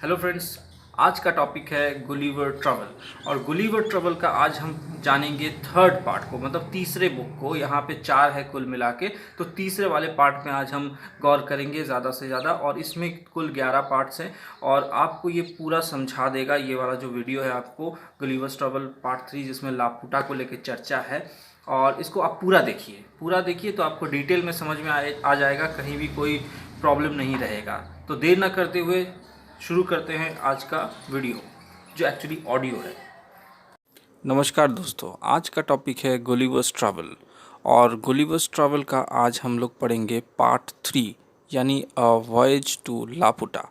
Hello friends, आज का topic है गुलिवर ट्रैवल। और गुलिवर ट्रैवल का आज हम जानेंगे थर्ड पार्ट को, मतलब तीसरे बुक को। यहाँ पे 4 है कुल मिला के, तो तीसरे वाले पार्ट में आज हम गौर करेंगे ज़्यादा से ज़्यादा। और इसमें कुल 11 पार्ट्स हैं और आपको ये पूरा समझा देगा। ये वाला जो वीडियो है आपको गुलिवर ट्रैवल पार्ट 3, जिसमें लापुटा को लेकर चर्चा है, और इसको आप पूरा देखिए तो आपको डिटेल में समझ में आ जाएगा, कहीं भी कोई प्रॉब्लम नहीं रहेगा। तो देर ना करते हुए शुरू करते हैं आज का वीडियो, जो एक्चुअली ऑडियो है। नमस्कार दोस्तों, आज का टॉपिक है गुलिवर्स ट्रैवल। और गुलिवर्स ट्रैवल का आज हम लोग पढ़ेंगे पार्ट 3, यानी अ वॉयज टू लापुटा।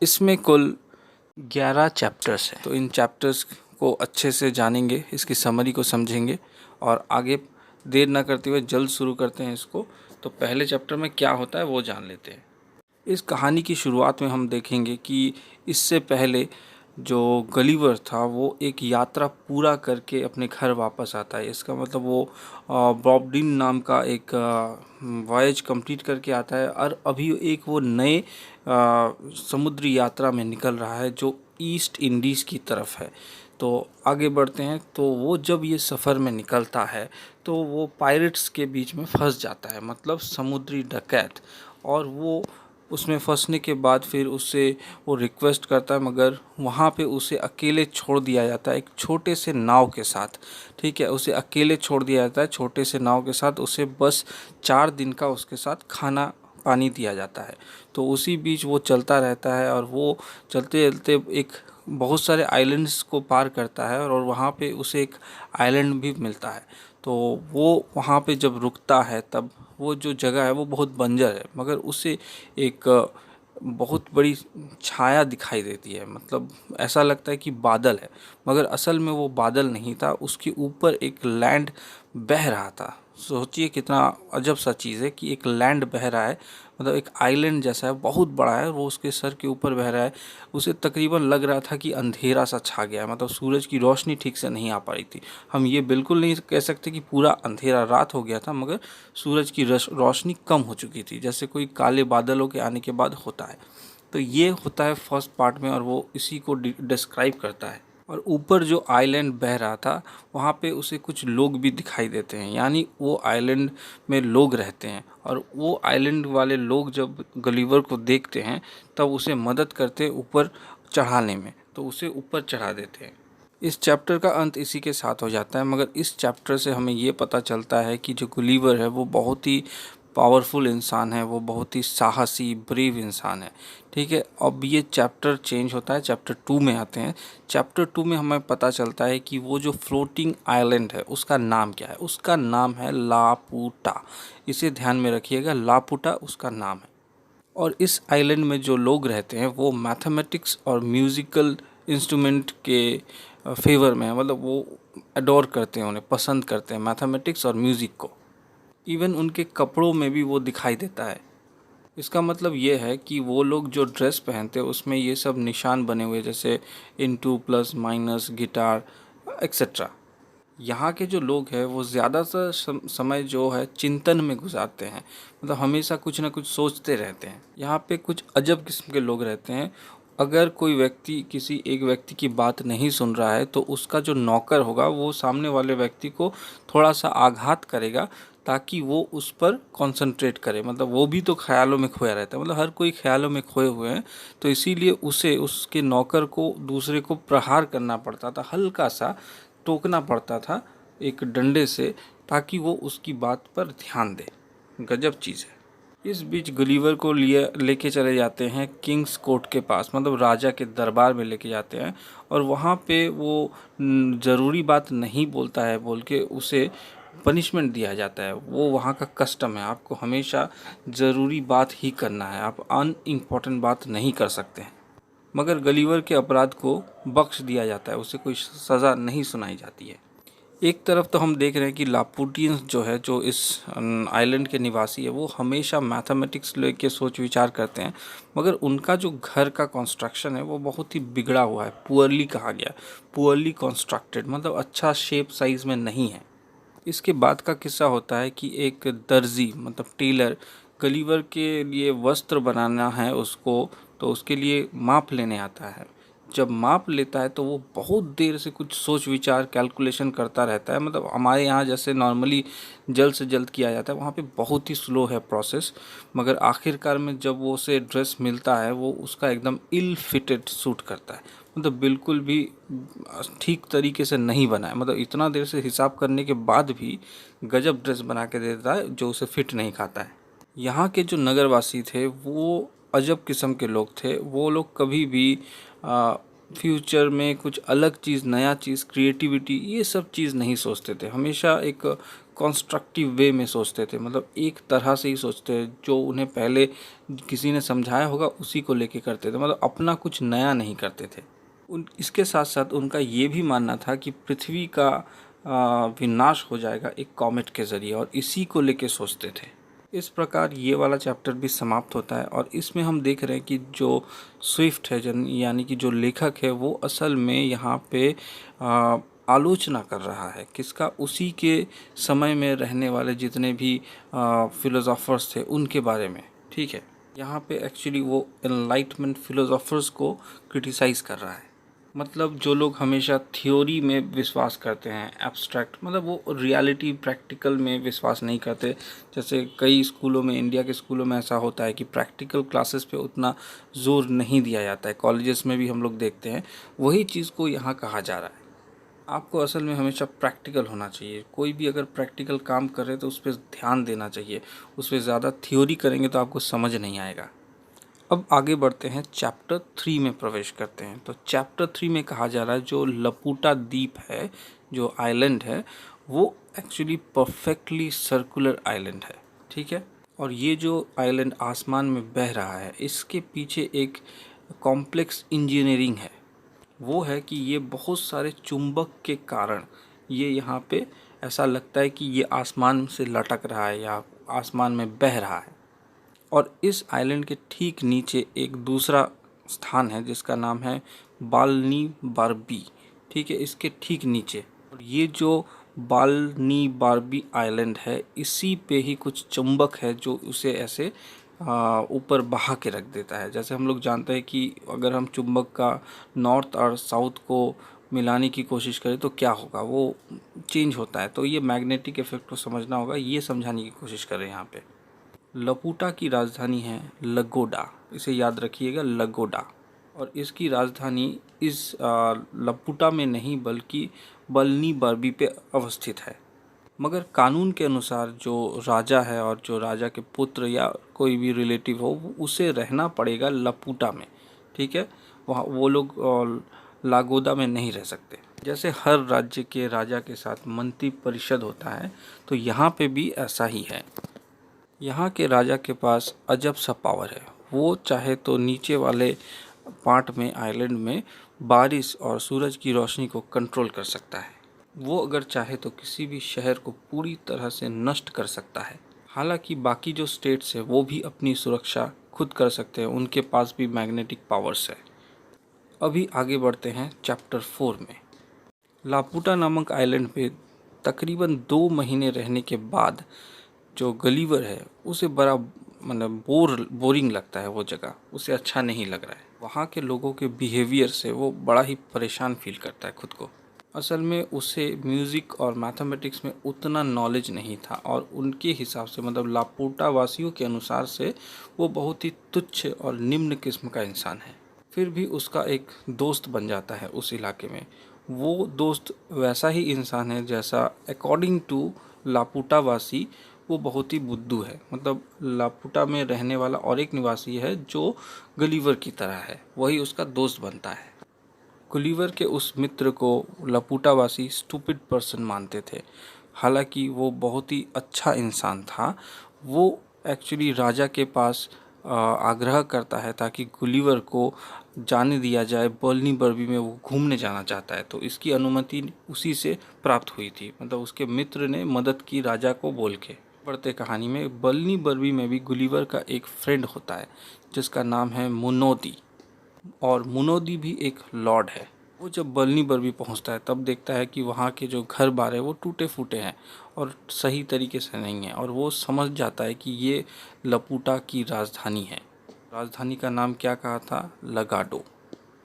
इसमें कुल 11 चैप्टर्स हैं, तो इन चैप्टर्स को अच्छे से जानेंगे, इसकी समरी को समझेंगे और आगे देर ना करते हुए जल्द शुरू करते हैं इसको। तो पहले चैप्टर में क्या होता है वो जान लेते हैं। इस कहानी की शुरुआत में हम देखेंगे कि इससे पहले जो गलीवर था वो एक यात्रा पूरा करके अपने घर वापस आता है। इसका मतलब वो बॉबडीन नाम का एक वॉयज कंप्लीट करके आता है और अभी एक वो नए समुद्री यात्रा में निकल रहा है जो ईस्ट इंडीज़ की तरफ है। तो आगे बढ़ते हैं। तो वो जब ये सफ़र में निकलता है तो वो पायरेट्स के बीच में फंस जाता है, मतलब समुद्री डकैत। और वो उसमें फंसने के बाद फिर उससे वो रिक्वेस्ट करता है, मगर वहाँ पे उसे अकेले छोड़ दिया जाता है एक छोटे से नाव के साथ। ठीक है, उसे अकेले छोड़ दिया जाता है छोटे से नाव के साथ। उसे बस 4 दिन का उसके साथ खाना पानी दिया जाता है। तो उसी बीच वो चलता रहता है और वो चलते चलते एक बहुत सारे आइलैंड्स को पार करता है और वहाँ पे उसे एक आइलैंड भी मिलता है। तो वो वहाँ पे जब रुकता है तब वो जो जगह है वो बहुत बंजर है, मगर उसे एक बहुत बड़ी छाया दिखाई देती है। मतलब ऐसा लगता है कि बादल है, मगर असल में वो बादल नहीं था, उसके ऊपर एक लैंड बह रहा था। सोचिए कितना अजब सा चीज़ है कि एक लैंड बह रहा है, मतलब एक आइलैंड जैसा है, बहुत बड़ा है, वो उसके सर के ऊपर बह रहा है। उसे तकरीबन लग रहा था कि अंधेरा सा छा गया है, मतलब सूरज की रोशनी ठीक से नहीं आ पा रही थी। हम ये बिल्कुल नहीं कह सकते कि पूरा अंधेरा रात हो गया था, मगर सूरज की रोशनी कम हो चुकी थी, जैसे कोई काले बादलों के आने के बाद होता है। तो ये होता है फर्स्ट पार्ट में और वो इसी को डिस्क्राइब करता है। और ऊपर जो आइलैंड बह रहा था वहाँ पे उसे कुछ लोग भी दिखाई देते हैं, यानी वो आइलैंड में लोग रहते हैं। और वो आइलैंड वाले लोग जब गलीवर को देखते हैं तब उसे मदद करते हैं ऊपर चढ़ाने में, तो उसे ऊपर चढ़ा देते हैं। इस चैप्टर का अंत इसी के साथ हो जाता है, मगर इस चैप्टर से हमें ये पता चलता है कि जो गुलिवर है वो बहुत ही पावरफुल इंसान है, वो बहुत ही साहसी ब्रेव इंसान है। ठीक है, अब ये चैप्टर चेंज होता है, चैप्टर 2 में आते हैं। चैप्टर 2 में हमें पता चलता है कि वो जो फ्लोटिंग आइलैंड है उसका नाम क्या है। उसका नाम है लापुटा। इसे ध्यान में रखिएगा, लापुटा उसका नाम है। और इस आइलैंड में जो लोग रहते हैं वो मैथमेटिक्स और म्यूज़िकल इंस्ट्रूमेंट के फेवर में है, मतलब वो अडोर करते हैं, उन्हें पसंद करते हैं मैथमेटिक्स और म्यूज़िक को। इवन उनके कपड़ों में भी वो दिखाई देता है। इसका मतलब ये है कि वो लोग जो ड्रेस पहनते हैं उसमें ये सब निशान बने हुए, जैसे into plus minus guitar etcetera. यहाँ के जो लोग हैं वो ज़्यादातर समय जो है चिंतन में गुजारते हैं, मतलब हमेशा कुछ ना कुछ सोचते रहते हैं। यहाँ पे कुछ अजब किस्म के लोग रहते हैं। अगर कोई व्यक्ति किसी एक व्यक्ति की बात नहीं सुन रहा है तो उसका जो नौकर होगा वो सामने वाले व्यक्ति को थोड़ा सा आघात करेगा ताकि वो उस पर कंसंट्रेट करे। मतलब वो भी तो ख्यालों में खोया रहता है, मतलब हर कोई ख्यालों में खोए हुए हैं, तो इसीलिए उसे उसके नौकर को दूसरे को प्रहार करना पड़ता था, हल्का सा टोकना पड़ता था एक डंडे से, ताकि वो उसकी बात पर ध्यान दे। गजब चीज़ है। इस बीच गुलिवर को लेके चले जाते हैं किंग्स कोर्ट के पास, मतलब राजा के दरबार में लेके जाते हैं। और वहाँ पे वो ज़रूरी बात नहीं बोलता है बोल के उसे पनिशमेंट दिया जाता है। वो वहाँ का कस्टम है, आपको हमेशा ज़रूरी बात ही करना है, आप अनइम्पॉर्टेंट बात नहीं कर सकते हैं। मगर गलीवर के अपराध को बख्श दिया जाता है, उसे कोई सज़ा नहीं सुनाई जाती है। एक तरफ तो हम देख रहे हैं कि लापुटियंस जो है, जो इस आइलैंड के निवासी है, वो हमेशा मैथमेटिक्स लेके सोच विचार करते हैं, मगर उनका जो घर का कंस्ट्रक्शन है वो बहुत ही बिगड़ा हुआ है, पुअरली कहा गया, पुअरली कंस्ट्रक्टेड, मतलब अच्छा शेप साइज़ में नहीं है। इसके बाद का किस्सा होता है कि एक दर्जी मतलब टेलर गलीवर के लिए वस्त्र बनाना है उसको, तो उसके लिए माप लेने आता है। जब माप लेता है तो वो बहुत देर से कुछ सोच विचार कैलकुलेशन करता रहता है। मतलब हमारे यहाँ जैसे नॉर्मली जल्द से जल्द किया जाता है, वहाँ पे बहुत ही स्लो है प्रोसेस। मगर आखिरकार में जब वो उसे ड्रेस मिलता है, वो उसका एकदम इल फिटेड सूट करता है। मतलब बिल्कुल भी ठीक तरीके से नहीं बना है। मतलब इतना देर से हिसाब करने के बाद भी गजब ड्रेस बना के देता है जो उसे फिट नहीं खाता है। यहाँ के जो नगरवासी थे वो अजब किस्म के लोग थे। वो लोग कभी भी फ्यूचर में कुछ अलग चीज़, नया चीज़, क्रिएटिविटी, ये सब चीज़ नहीं सोचते थे। हमेशा एक कॉन्स्ट्रक्टिव वे में सोचते थे। मतलब एक तरह से ही सोचते थे, जो उन्हें पहले किसी ने समझाया होगा उसी को लेके करते थे। मतलब अपना कुछ नया नहीं करते थे। इसके साथ साथ उनका ये भी मानना था कि पृथ्वी का विनाश हो जाएगा एक कॉमेट के ज़रिए, और इसी को लेके सोचते थे। इस प्रकार ये वाला चैप्टर भी समाप्त होता है। और इसमें हम देख रहे हैं कि जो स्विफ्ट है, यानी कि जो लेखक है, वो असल में यहाँ पे आलोचना कर रहा है किसका, उसी के समय में रहने वाले जितने भी फिलोसोफर्स थे उनके बारे में। ठीक है, यहाँ पे एक्चुअली वो एनलाइटमेंट फिलोसोफर्स को क्रिटिसाइज़ कर रहा है। मतलब जो लोग हमेशा थ्योरी में विश्वास करते हैं, एब्स्ट्रैक्ट, मतलब वो रियलिटी प्रैक्टिकल में विश्वास नहीं करते। जैसे कई स्कूलों में, इंडिया के स्कूलों में ऐसा होता है कि प्रैक्टिकल क्लासेस पे उतना जोर नहीं दिया जाता है। कॉलेजेस में भी हम लोग देखते हैं, वही चीज़ को यहाँ कहा जा रहा है। आपको असल में हमेशा प्रैक्टिकल होना चाहिए। कोई भी अगर प्रैक्टिकल काम कर रहे तो उस पर ध्यान देना चाहिए। उस पर ज़्यादा थ्योरी करेंगे तो आपको समझ नहीं आएगा। अब आगे बढ़ते हैं, चैप्टर 3 में प्रवेश करते हैं। तो चैप्टर 3 में कहा जा रहा है जो लपूटा द्वीप है, जो आइलैंड है, वो एक्चुअली परफेक्टली सर्कुलर आइलैंड है। ठीक है, और ये जो आइलैंड आसमान में बह रहा है, इसके पीछे एक कॉम्प्लेक्स इंजीनियरिंग है। वो है कि ये बहुत सारे चुंबक के कारण ये यहाँ पे ऐसा लगता है कि ये आसमान से लटक रहा है या आसमान में बह रहा है। और इस आइलैंड के ठीक नीचे एक दूसरा स्थान है जिसका नाम है बालनी बारबी। ठीक है, इसके ठीक नीचे। और ये जो बालनी बारबी आइलैंड है, इसी पे ही कुछ चुंबक है जो उसे ऐसे ऊपर बहा के रख देता है। जैसे हम लोग जानते हैं कि अगर हम चुंबक का नॉर्थ और साउथ को मिलाने की कोशिश करें तो क्या होगा, वो चेंज होता है। तो ये मैग्नेटिक इफेक्ट को समझना होगा, ये समझाने की कोशिश कर रहे हैं यहाँ पे। लपूटा की राजधानी है लगोडा, इसे याद रखिएगा, लगोडा। और इसकी राजधानी इस लपूटा में नहीं बल्कि बलनी बारबी पे अवस्थित है। मगर कानून के अनुसार जो राजा है और जो राजा के पुत्र या कोई भी रिलेटिव हो, उसे रहना पड़ेगा लपूटा में। ठीक है, वहाँ वो लोग लागोदा में नहीं रह सकते। जैसे हर राज्य के राजा के साथ मंत्री परिषद होता है, तो यहाँ पे भी ऐसा ही है। यहाँ के राजा के पास अजब सा पावर है। वो चाहे तो नीचे वाले पार्ट में, आइलैंड में, बारिश और सूरज की रोशनी को कंट्रोल कर सकता है। वो अगर चाहे तो किसी भी शहर को पूरी तरह से नष्ट कर सकता है। हालांकि बाकी जो स्टेट्स है वो भी अपनी सुरक्षा खुद कर सकते हैं, उनके पास भी मैग्नेटिक पावर्स है। अभी आगे बढ़ते हैं चैप्टर 4 में। लापुटा नामक आइलैंड पे तकरीबन 2 महीने रहने के बाद जो गलीवर है उसे बड़ा मतलब बोरिंग लगता है। वो जगह उसे अच्छा नहीं लग रहा है। वहाँ के लोगों के बिहेवियर से वो बड़ा ही परेशान फील करता है खुद को। असल में उसे म्यूज़िक और मैथमेटिक्स में उतना नॉलेज नहीं था, और उनके हिसाब से, मतलब लापोटा वासियों के अनुसार से, वो बहुत ही तुच्छ और निम्न किस्म का इंसान है। फिर भी उसका एक दोस्त बन जाता है उस इलाके में। वो दोस्त वैसा ही इंसान है जैसा अकॉर्डिंग टू लापुटा वासी वो बहुत ही बुद्धू है। मतलब लापुटा में रहने वाला और एक निवासी है जो गलीवर की तरह है, वही उसका दोस्त बनता है। गुलिवर के उस मित्र को लपूटावासी स्टूपिड पर्सन मानते थे। हालांकि वो बहुत ही अच्छा इंसान था। वो एक्चुअली राजा के पास आग्रह करता है ताकि गुलिवर को जाने दिया जाए। बर्नी बर्बी में वो घूमने जाना चाहता है, तो इसकी अनुमति उसी से प्राप्त हुई थी। मतलब उसके मित्र ने मदद की राजा को बोल के। बढ़ते कहानी में, बर्नी बर्बी में भी गुलिवर का एक फ्रेंड होता है जिसका नाम है मुनोदी। और मुनोदी भी एक लॉर्ड है। वो जब बलनी बर्बी पहुंचता है तब देखता है कि वहाँ के जो घर बार है वो टूटे फूटे हैं और सही तरीके से नहीं है, और वो समझ जाता है कि ये लपूटा की राजधानी है। राजधानी का नाम क्या कहा था? लगाडो।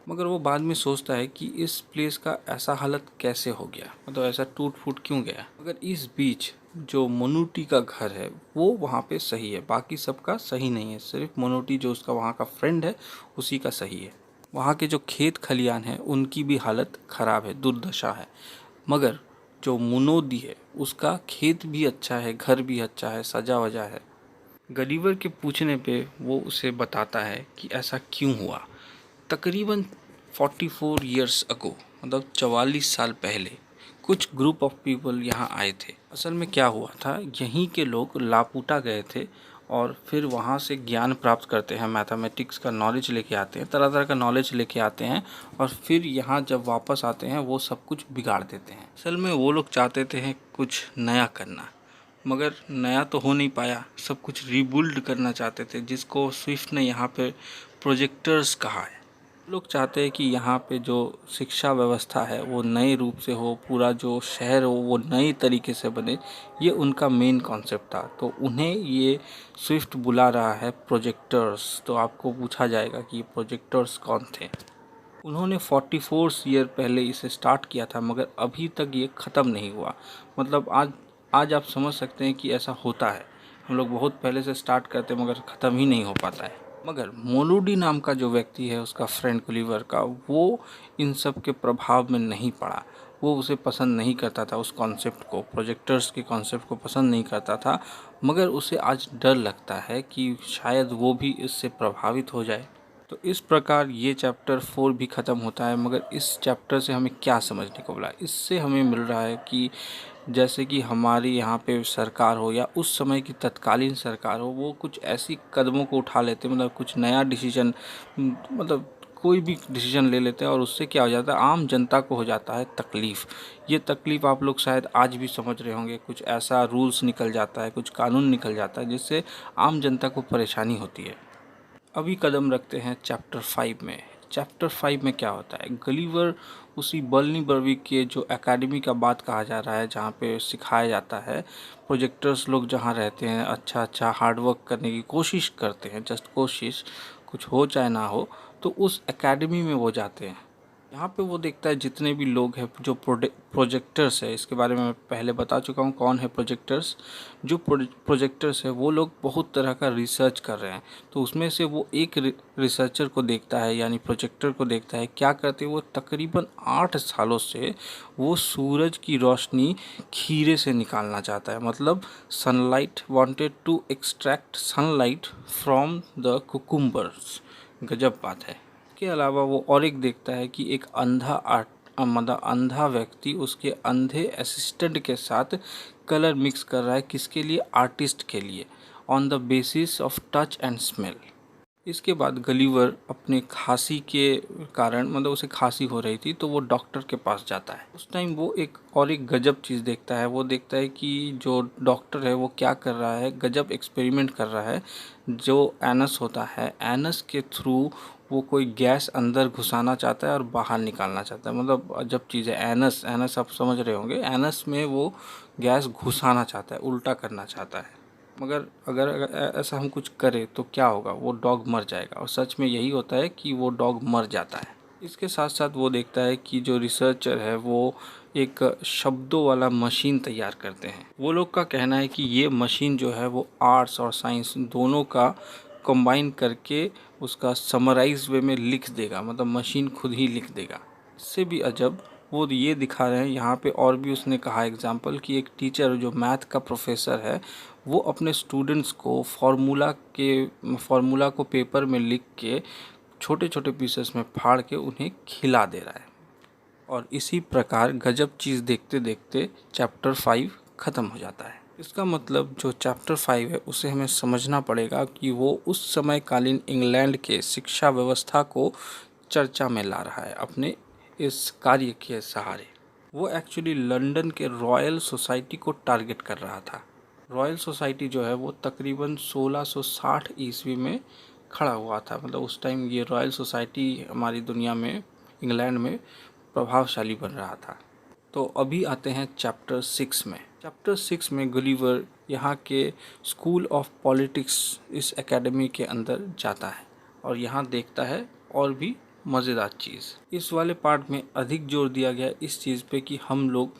मगर वो बाद में सोचता है कि इस प्लेस का ऐसा हालत कैसे हो गया, मतलब ऐसा टूट फूट क्यों गया। मगर इस बीच जो मोनूटी का घर है वो वहाँ पे सही है, बाकी सबका सही नहीं है, सिर्फ मोनूटी जो उसका वहाँ का फ्रेंड है उसी का सही है। वहाँ के जो खेत खलियान हैं उनकी भी हालत खराब है, दुर्दशा है। मगर जो मुनोदी है उसका खेत भी अच्छा है, घर भी अच्छा है, सजा वजा है। गलीवर के पूछने पे वो उसे बताता है कि ऐसा क्यों हुआ। तकरीबन 44 ईयर्स अगो, मतलब 44 साल पहले कुछ ग्रुप ऑफ पीपल यहाँ आए थे। असल में क्या हुआ था, यहीं के लोग लापूटा गए थे और फिर वहाँ से ज्ञान प्राप्त करते हैं, मैथमेटिक्स का नॉलेज लेके आते हैं, तरह तरह का नॉलेज लेके आते हैं और फिर यहाँ जब वापस आते हैं वो सब कुछ बिगाड़ देते हैं। असल में वो लोग चाहते थे कुछ नया करना, मगर नया तो हो नहीं पाया, सब कुछ रीबिल्ड करना चाहते थे, जिसको स्विफ्ट ने यहाँ पे प्रोजेक्टर्स कहा है। लोग चाहते हैं कि यहाँ पे जो शिक्षा व्यवस्था है वो नए रूप से हो, पूरा जो शहर हो वो नए तरीके से बने, ये उनका मेन कॉन्सेप्ट था। तो उन्हें ये स्विफ्ट बुला रहा है प्रोजेक्टर्स। तो आपको पूछा जाएगा कि ये प्रोजेक्टर्स कौन थे। उन्होंने 44 ईयर पहले इसे स्टार्ट किया था, मगर अभी तक ये ख़त्म नहीं हुआ। मतलब आज आप समझ सकते हैं कि ऐसा होता है, हम लोग बहुत पहले से स्टार्ट करते हैं मगर ख़त्म ही नहीं हो पाता है। मगर मोलूडी नाम का जो व्यक्ति है, उसका फ्रेंड गुलिवर का, वो इन सब के प्रभाव में नहीं पड़ा। वो उसे पसंद नहीं करता था, उस कॉन्सेप्ट को, प्रोजेक्टर्स के कॉन्सेप्ट को पसंद नहीं करता था। मगर उसे आज डर लगता है कि शायद वो भी इससे प्रभावित हो जाए। तो इस प्रकार ये चैप्टर 4 भी ख़त्म होता है। मगर इस चैप्टर से हमें क्या समझने को मिला? इससे हमें मिल रहा है कि जैसे कि हमारी यहाँ पे सरकार हो या उस समय की तत्कालीन सरकार हो, वो कुछ ऐसी कदमों को उठा लेते, मतलब कुछ नया डिसीजन, मतलब कोई भी डिसीजन ले लेते हैं और उससे क्या हो जाता है, आम जनता को हो जाता है तकलीफ़। ये तकलीफ़ आप लोग शायद आज भी समझ रहे होंगे, कुछ ऐसा रूल्स निकल जाता है, कुछ कानून निकल जाता है जिससे आम जनता को परेशानी होती है। अभी कदम रखते हैं चैप्टर 5 में। चैप्टर 5 में क्या होता है, गलीवर उसी बर्नी बर्विक के जो एकेडमी का बात कहा जा रहा है, जहाँ पे सिखाया जाता है, प्रोजेक्टर्स लोग जहाँ रहते हैं, अच्छा हार्डवर्क करने की कोशिश करते हैं, जस्ट कोशिश, कुछ हो चाहे ना हो, तो उस एकेडमी में वो जाते हैं। यहाँ पे वो देखता है जितने भी लोग हैं जो प्रोजेक्टर्स है, इसके बारे में मैं पहले बता चुका हूँ कौन है प्रोजेक्टर्स। जो प्रोजेक्टर्स है वो लोग बहुत तरह का रिसर्च कर रहे हैं। तो उसमें से वो एक रिसर्चर को देखता है, यानी प्रोजेक्टर को देखता है। क्या करते हैं वो, तकरीबन 8 सालों से वो सूरज की रोशनी खीरे से निकालना चाहता है, मतलब sunlight, wanted to extract sunlight from the cucumbers. गजब बात है। इसके अलावा वो और एक देखता है कि एक मतलब अंधा व्यक्ति उसके अंधे असिस्टेंट के साथ कलर मिक्स कर रहा है, किसके लिए, आर्टिस्ट के लिए, on the basis of touch and smell. इसके बाद गलीवर अपने खांसी के कारण, मतलब उसे खांसी हो रही थी, तो वो डॉक्टर के पास जाता है। उस टाइम वो एक गजब चीज़ देखता है। वो देखता है कि जो डॉक्टर है वो क्या कर रहा है, गजब एक्सपेरिमेंट कर रहा है। जो एनस होता है, एनस के थ्रू वो कोई गैस अंदर घुसाना चाहता है और बाहर निकालना चाहता है। मतलब अजब चीज़ है। एनस आप समझ रहे होंगे, एनस में वो गैस घुसाना चाहता है, उल्टा करना चाहता है। मगर अगर ऐसा हम कुछ करें तो क्या होगा, वो डॉग मर जाएगा। और सच में यही होता है कि वो डॉग मर जाता है। इसके साथ साथ वो देखता है कि जो रिसर्चर है वो एक शब्दों वाला मशीन तैयार करते हैं। वो लोग का कहना है कि ये मशीन जो है वो आर्ट्स और साइंस दोनों का कंबाइन करके उसका समराइज वे में लिख देगा, मतलब मशीन खुद ही लिख देगा। इससे भी अजब वो ये दिखा रहे हैं यहाँ पे। और भी उसने कहा एग्जाम्पल कि एक टीचर जो मैथ का प्रोफेसर है, वो अपने स्टूडेंट्स को फार्मूला को पेपर में लिख के छोटे छोटे पीसेस में फाड़ के उन्हें खिला दे रहा है। और इसी प्रकार गजब चीज़ देखते देखते चैप्टर 5 ख़त्म हो जाता है। इसका मतलब जो चैप्टर 5 है उसे हमें समझना पड़ेगा कि वो उस समय कालीन इंग्लैंड के शिक्षा व्यवस्था को चर्चा में ला रहा है अपने इस कार्य के सहारे। वो एक्चुअली लंदन के रॉयल सोसाइटी को टारगेट कर रहा था। रॉयल सोसाइटी जो है वो तकरीबन 1660 ईस्वी में खड़ा हुआ था। मतलब उस टाइम ये रॉयल सोसाइटी हमारी दुनिया में, इंग्लैंड में प्रभावशाली बन रहा था। तो अभी आते हैं चैप्टर 6 में। चैप्टर 6 में गुलिवर यहाँ के स्कूल ऑफ पॉलिटिक्स, इस एकेडमी के अंदर जाता है। और यहाँ देखता है और भी मज़ेदार चीज़। इस वाले पार्ट में अधिक जोर दिया गया है इस चीज़ पे कि हम लोग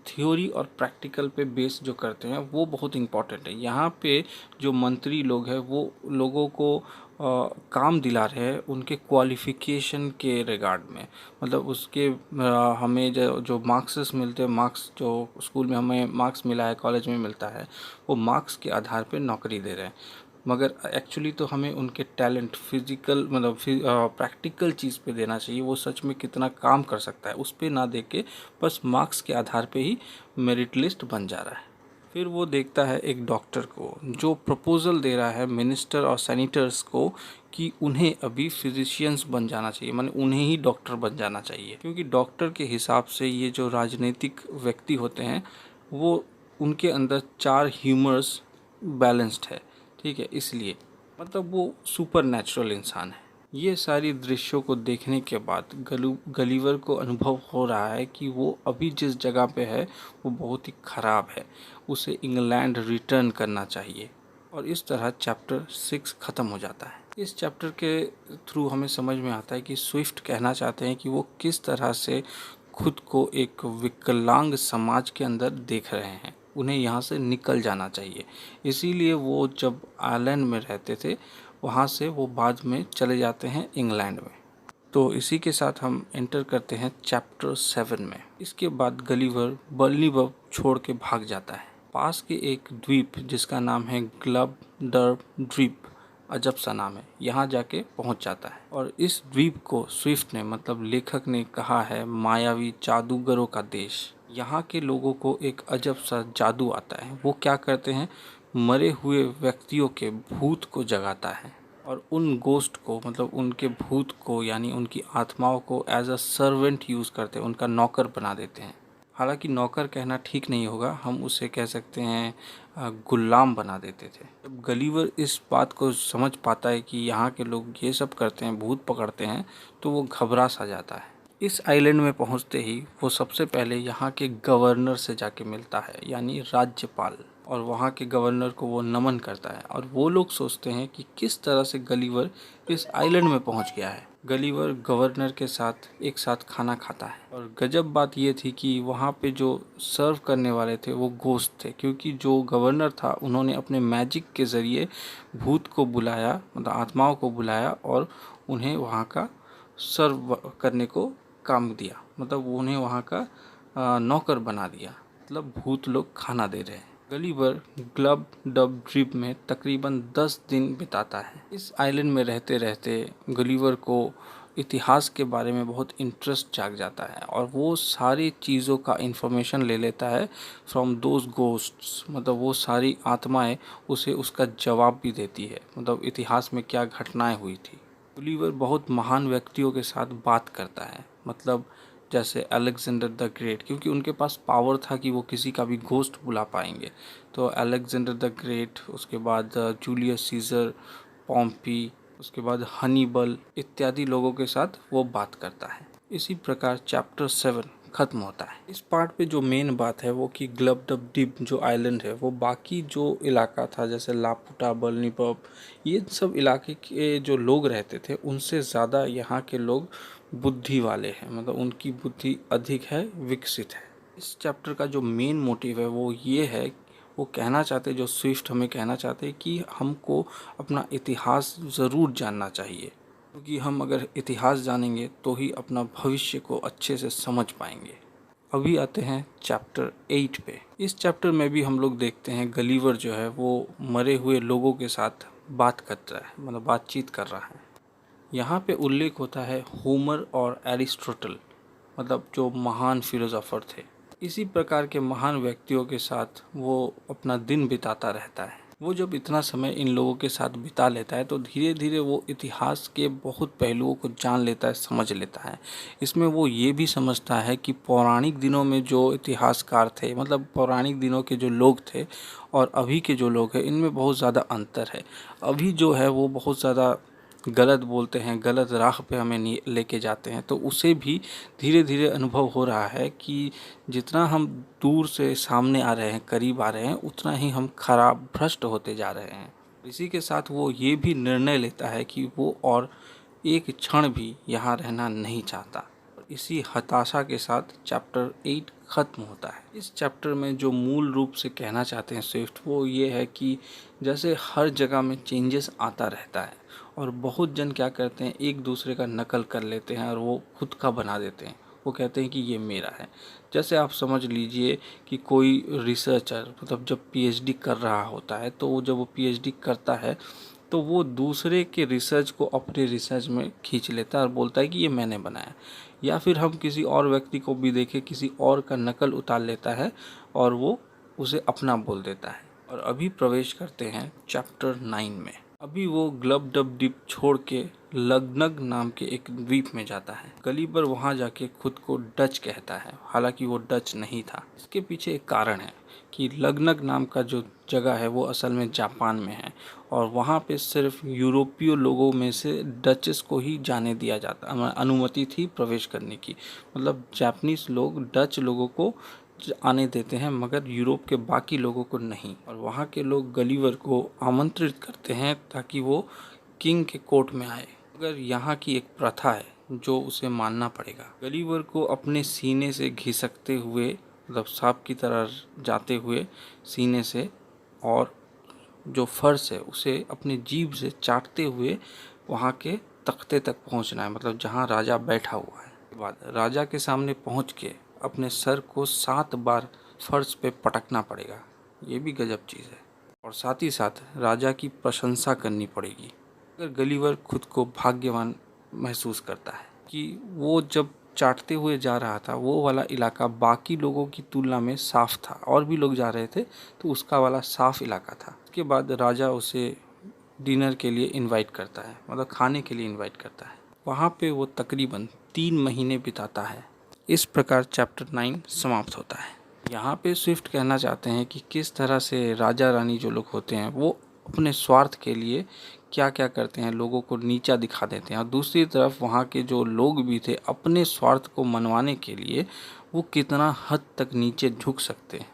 थ्योरी और प्रैक्टिकल पे बेस जो करते हैं वो बहुत इम्पॉर्टेंट है। यहाँ पे जो मंत्री लोग हैं वो लोगों को काम दिला रहे हैं उनके क्वालिफ़िकेशन के रिगार्ड में, मतलब उसके हमें जो मार्क्सेस मिलते हैं, मार्क्स जो स्कूल में हमें मार्क्स मिला है कॉलेज में मिलता है, वो मार्क्स के आधार पे नौकरी दे रहे हैं। मगर एक्चुअली तो हमें उनके टैलेंट, फिजिकल मतलब प्रैक्टिकल चीज़ पे देना चाहिए, वो सच में कितना काम कर सकता है उस पे ना दे के बस मार्क्स के आधार पे ही मेरिट लिस्ट बन जा रहा है। फिर वो देखता है एक डॉक्टर को जो प्रपोज़ल दे रहा है मिनिस्टर और सेनेटर्स को कि उन्हें अभी फिजिशियंस बन जाना चाहिए, माने उन्हें ही डॉक्टर बन जाना चाहिए, क्योंकि डॉक्टर के हिसाब से ये जो राजनीतिक व्यक्ति होते हैं वो उनके अंदर 4 ह्यूमर्स बैलेंस्ड है, ठीक है, इसलिए मतलब वो सुपर नेचुरल इंसान है। ये सारी दृश्यों को देखने के बाद गलीवर को अनुभव हो रहा है कि वो अभी जिस जगह पे है वो बहुत ही ख़राब है, उसे इंग्लैंड रिटर्न करना चाहिए। और इस तरह चैप्टर 6 ख़त्म हो जाता है। इस चैप्टर के थ्रू हमें समझ में आता है कि स्विफ्ट कहना चाहते हैं कि वो किस तरह से खुद को एक विकलांग समाज के अंदर देख रहे हैं, उन्हें यहाँ से निकल जाना चाहिए। इसीलिए वो जब आयरलैंड में रहते थे वहाँ से वो बाद में चले जाते हैं इंग्लैंड में। तो इसी के साथ हम एंटर करते हैं चैप्टर 7 में। इसके बाद गलीवर बर्लीबब छोड़ के भाग जाता है। पास के एक द्वीप जिसका नाम है ग्लब डर द्वीप, अजब सा नाम है, यहाँ जाके पहुँच जाता है। और इस द्वीप को स्विफ्ट ने मतलब लेखक ने कहा है मायावी जादूगरों का देश। यहाँ के लोगों को एक अजब सा जादू आता है। वो क्या करते हैं, मरे हुए व्यक्तियों के भूत को जगाता है और उन गोस्ट को मतलब उनके भूत को यानी उनकी आत्माओं को एज अ सर्वेंट यूज़ करते हैं, उनका नौकर बना देते हैं। हालांकि नौकर कहना ठीक नहीं होगा, हम उसे कह सकते हैं गुलाम बना देते थे। जब गलीवर इस बात को समझ पाता है कि यहाँ के लोग ये सब करते हैं, भूत पकड़ते हैं, तो वो घबरा सा जाता है। इस आइलैंड में पहुँचते ही वो सबसे पहले यहाँ के गवर्नर से जाके मिलता है यानी राज्यपाल, और वहाँ के गवर्नर को वो नमन करता है। और वो लोग सोचते हैं कि किस तरह से गलीवर इस आइलैंड में पहुँच गया है। गलीवर गवर्नर के साथ एक साथ खाना खाता है और गजब बात ये थी कि वहाँ पे जो सर्व करने वाले थे वो गोश्त थे, क्योंकि जो गवर्नर था उन्होंने अपने मैजिक के ज़रिए भूत को बुलाया, मतलब आत्माओं को बुलाया और उन्हें वहाँ का सर्व करने को काम दिया, मतलब उन्हें वहाँ का नौकर बना दिया, मतलब भूत लोग खाना दे रहे हैं। गलीवर ग्लब डब द्वीप में तकरीबन 10 दिन बिताता है। इस आइलैंड में रहते रहते गलीवर को इतिहास के बारे में बहुत इंटरेस्ट जाग जाता है और वो सारी चीज़ों का इन्फॉर्मेशन ले लेता है फ्रॉम दोज गोस्ट्स, मतलब वो सारी आत्माएं उसे उसका जवाब भी देती है, मतलब इतिहास में क्या घटनाएं हुई थी। गलीवर बहुत महान व्यक्तियों के साथ बात करता है, मतलब जैसे अलेक्जेंडर द ग्रेट, क्योंकि उनके पास पावर था कि वो किसी का भी घोस्ट बुला पाएंगे। तो अलेक्जेंडर द ग्रेट, उसके बाद जूलियस सीजर, पॉम्पी, उसके बाद हनीबल इत्यादि लोगों के साथ वो बात करता है। इसी प्रकार चैप्टर 7 ख़त्म होता है। इस पार्ट पे जो मेन बात है वो कि ग्लब डब द्वीप जो आइलैंड है वो बाकी जो इलाका था जैसे लापुटा, बर्लीबब, ये सब इलाके के जो लोग रहते थे उनसे ज़्यादा यहाँ के लोग बुद्धि वाले हैं, मतलब उनकी बुद्धि अधिक है, विकसित है। इस चैप्टर का जो मेन मोटिव है वो ये है, वो कहना चाहते, जो स्विफ्ट हमें कहना चाहते हैं कि हमको अपना इतिहास ज़रूर जानना चाहिए, क्योंकि हम अगर इतिहास जानेंगे तो ही अपना भविष्य को अच्छे से समझ पाएंगे। अभी आते हैं चैप्टर 8 पे। इस चैप्टर में भी हम लोग देखते हैं गलीवर जो है वो मरे हुए लोगों के साथ बात करता है, मतलब बातचीत कर रहा है। यहाँ पे उल्लेख होता है होमर और एरिस्टोटल, मतलब जो महान फिलोसोफर थे। इसी प्रकार के महान व्यक्तियों के साथ वो अपना दिन बिताता रहता है। वो जब इतना समय इन लोगों के साथ बिता लेता है तो धीरे धीरे वो इतिहास के बहुत पहलुओं को जान लेता है, समझ लेता है। इसमें वो ये भी समझता है कि पौराणिक दिनों में जो इतिहासकार थे, मतलब पौराणिक दिनों के जो लोग थे और अभी के जो लोग हैं, इनमें बहुत ज़्यादा अंतर है। अभी जो है वो बहुत ज़्यादा गलत बोलते हैं, गलत राह पे हमें लेके जाते हैं, तो उसे भी धीरे धीरे अनुभव हो रहा है कि जितना हम दूर से सामने आ रहे हैं, करीब आ रहे हैं, उतना ही हम खराब भ्रष्ट होते जा रहे हैं। इसी के साथ वो ये भी निर्णय लेता है कि वो और एक क्षण भी यहाँ रहना नहीं चाहता। इसी हताशा के साथ चैप्टर 8 खत्म होता है। इस चैप्टर में जो मूल रूप से कहना चाहते हैं स्विफ्ट, वो ये है कि जैसे हर जगह में चेंजेस आता रहता है और बहुत जन क्या करते हैं, एक दूसरे का नकल कर लेते हैं और वो खुद का बना देते हैं। वो कहते हैं कि ये मेरा है। जैसे आप समझ लीजिए कि कोई रिसर्चर मतलब जब पीएचडी कर रहा होता है, तो वो जब वो पीएचडी करता है तो वो दूसरे के रिसर्च को अपने रिसर्च में खींच लेता है और बोलता है कि ये मैंने बनाया। या फिर हम किसी और व्यक्ति को भी देखें, किसी और का नकल उतार लेता है और वो उसे अपना बोल देता है। और अभी प्रवेश करते हैं चैप्टर 9 में। अभी वो ग्लबडब द्वीप छोड़ के लग्नग नाम के एक द्वीप में जाता है। गलीबर वहाँ जाके खुद को डच कहता है, हालांकि वो डच नहीं था। इसके पीछे एक कारण है कि लग्नग नाम का जो जगह है वो असल में जापान में है और वहाँ पे सिर्फ यूरोपीय लोगों में से डचेस को ही जाने दिया जाता, अनुमति थी प्रवेश करने की। मतलब जापानीज लोग डच लोगों को आने देते हैं मगर यूरोप के बाकी लोगों को नहीं। और वहाँ के लोग गलीवर को आमंत्रित करते हैं ताकि वो किंग के कोर्ट में आए, मगर यहाँ की एक प्रथा है जो उसे मानना पड़ेगा। गलीवर को अपने सीने से घिसकते हुए, मतलब सांप की तरह जाते हुए सीने से, और जो फर्श है उसे अपनी जीभ से चाटते हुए वहाँ के तख्ते तक पहुँचना है, मतलब जहाँ राजा बैठा हुआ है। उसके बाद राजा के सामने पहुँच के अपने सर को 7 बार फर्श पे पटकना पड़ेगा। ये भी गजब चीज़ है। और साथ ही साथ राजा की प्रशंसा करनी पड़ेगी। अगर गलीवर खुद को भाग्यवान महसूस करता है कि वो जब चाटते हुए जा रहा था वो वाला इलाका बाकी लोगों की तुलना में साफ था, और भी लोग जा रहे थे तो उसका वाला साफ इलाका था। उसके बाद राजा उसे डिनर के लिए इनवाइट करता है, मतलब खाने के लिए इनवाइट करता है। वहाँ पे वो तकरीबन 3 महीने बिताता है। इस प्रकार चैप्टर 9 समाप्त होता है। यहाँ पे स्विफ्ट कहना चाहते हैं कि किस तरह से राजा रानी जो लोग होते हैं वो अपने स्वार्थ के लिए क्या क्या करते हैं, लोगों को नीचा दिखा देते हैं, और दूसरी तरफ वहाँ के जो लोग भी थे अपने स्वार्थ को मनवाने के लिए वो कितना हद तक नीचे झुक सकते हैं।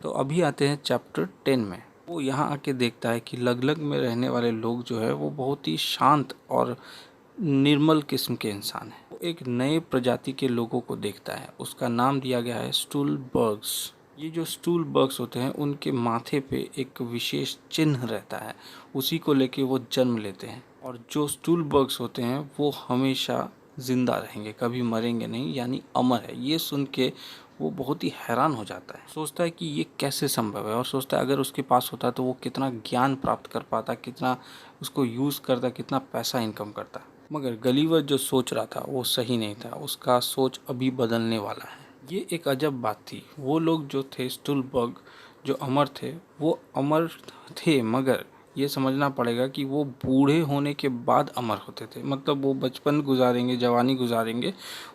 तो अभी आते हैं चैप्टर 10 में। वो यहाँ आके देखता है कि लगलग में रहने वाले लोग जो है वो बहुत ही शांत और निर्मल किस्म के इंसान हैं। वो एक नए प्रजाति के लोगों को देखता है, उसका नाम दिया गया है स्टूलबर्ग्स। ये जो स्टूलबर्ग्स होते हैं उनके माथे पे एक विशेष चिन्ह रहता है, उसी को लेके वो जन्म लेते हैं। और जो स्टूलबर्ग्स होते हैं वो हमेशा जिंदा रहेंगे, कभी मरेंगे नहीं, यानी अमर है। ये सुन के वो बहुत ही हैरान हो जाता है, सोचता है कि ये कैसे संभव है, और सोचता है अगर उसके पास होता तो वो कितना ज्ञान प्राप्त कर पाता, कितना उसको यूज़ करता, कितना पैसा इनकम करता। मगर गलीवर जो सोच रहा था वो सही नहीं था, उसका सोच अभी बदलने वाला है। ये एक अजब बात थी। वो लोग जो थे स्टूलबर्ग, जो अमर थे, वो अमर थे, मगर ये समझना पड़ेगा कि वो बूढ़े होने के बाद अमर होते थे। मतलब वो बचपन गुजारेंगे, जवानी गुजारेंगे,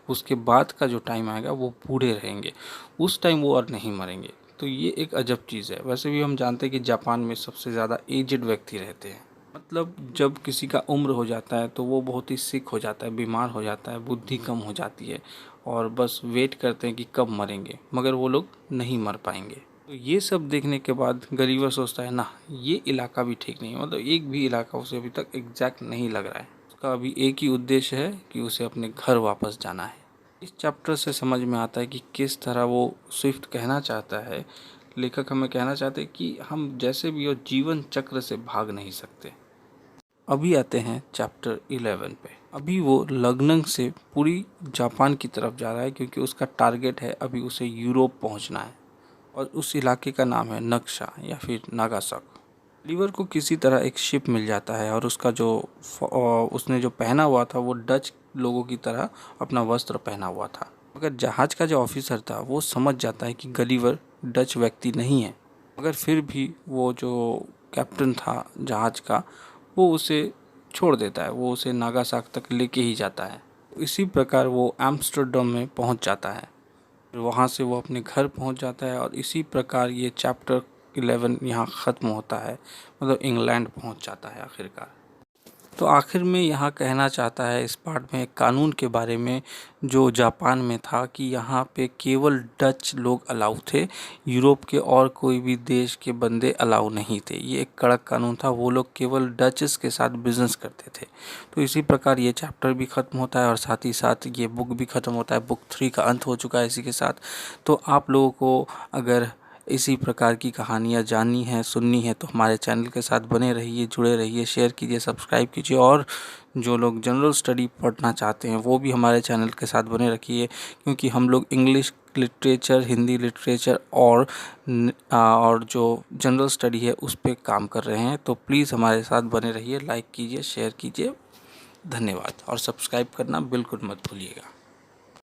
उसके बाद का जो टाइम आएगा वो बूढ़े रहेंगे, उस टाइम वो और नहीं मरेंगे। तो ये एक अजब चीज़ है। वैसे भी हम जानते हैं कि जापान में सबसे ज़्यादा एजेड व्यक्ति रहते हैं। मतलब जब किसी का उम्र हो जाता है तो वो बहुत ही सिक हो जाता है, बीमार हो जाता है, बुद्धि कम हो जाती है, और बस वेट करते हैं कि कब मरेंगे, मगर वो लोग नहीं मर पाएंगे। तो ये सब देखने के बाद गलीवर सोचता है ना, ये इलाका भी ठीक नहीं है। मतलब एक भी इलाका उसे अभी तक एग्जैक्ट नहीं लग रहा है। उसका अभी एक ही उद्देश्य है कि उसे अपने घर वापस जाना है। इस चैप्टर से समझ में आता है कि किस तरह वो स्विफ्ट कहना चाहता है, लेखक हमें कहना चाहते हैं कि हम जैसे भी हो जीवन चक्र से भाग नहीं सकते। अभी आते हैं चैप्टर 11 पे। अभी वो लग्नंग से पूरी जापान की तरफ जा रहा है, क्योंकि उसका टारगेट है अभी उसे यूरोप पहुंचना है, और उस इलाके का नाम है नक्शा या फिर नागासाक। लीवर को किसी तरह एक शिप मिल जाता है, और उसका जो उसने जो पहना हुआ था वो डच लोगों की तरह अपना वस्त्र पहना हुआ था। मगर जहाज का जो ऑफिसर था वो समझ जाता है कि गलीवर डच व्यक्ति नहीं है, मगर फिर भी वो जो कैप्टन था जहाज का वो उसे छोड़ देता है, वो उसे नागासाक तक लेके ही जाता है। इसी प्रकार वो एम्स्टर्डम में पहुंच जाता है, वहाँ से वो अपने घर पहुंच जाता है, और इसी प्रकार ये चैप्टर 11 यहाँ ख़त्म होता है। मतलब इंग्लैंड पहुंच जाता है आखिरकार। तो आखिर में यहाँ कहना चाहता है इस पार्ट में एक कानून के बारे में जो जापान में था कि यहाँ पे केवल डच लोग अलाउ थे, यूरोप के और कोई भी देश के बंदे अलाउ नहीं थे। ये एक कड़क कानून था, वो लोग केवल डचेस के साथ बिजनेस करते थे। तो इसी प्रकार ये चैप्टर भी ख़त्म होता है और साथ ही साथ ये बुक भी ख़त्म होता है। बुक 3 का अंत हो चुका है इसी के साथ। तो आप लोगों को अगर इसी प्रकार की कहानियाँ जाननी है, सुननी है, तो हमारे चैनल के साथ बने रहिए, जुड़े रहिए, शेयर कीजिए, सब्सक्राइब कीजिए। और जो लोग जनरल स्टडी पढ़ना चाहते हैं वो भी हमारे चैनल के साथ बने रखिए, क्योंकि हम लोग इंग्लिश लिटरेचर, हिंदी लिटरेचर और जो जनरल स्टडी है उस पर काम कर रहे हैं। तो प्लीज़ हमारे साथ बने रहिए, लाइक कीजिए, शेयर कीजिए। धन्यवाद और सब्सक्राइब करना बिल्कुल मत भूलिएगा।